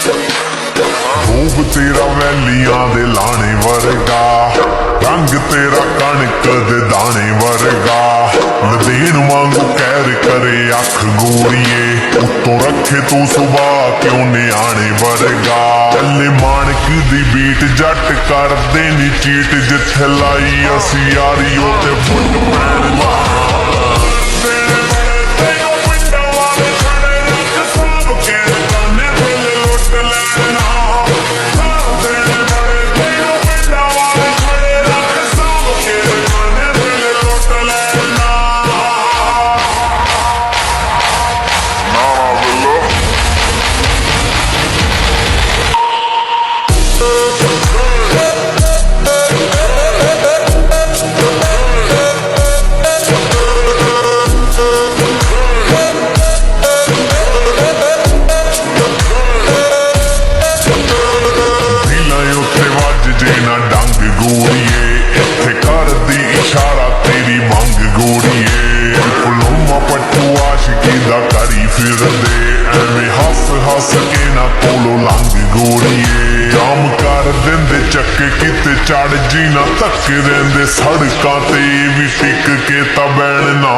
रूप तेरा वैलियां दे लाने वर्गा, रंग तेरा कणक दे दाने वर्गा। लदेन वांगू कैर करे अख गोरिए, उत्तों रखे तू सुबह क्यों न्याणे वर्गा। चले माणक दी बीट जट कर देनी चीट, जिथे लाई असी यारी ओते फुट पैण ला। हस के ना कोलो लंघ गोरीए, जाम कर देंदे चक्के किते चढ़ जी ना धक्के देंदे सड़कां ते भी टिक के तां बैण ना।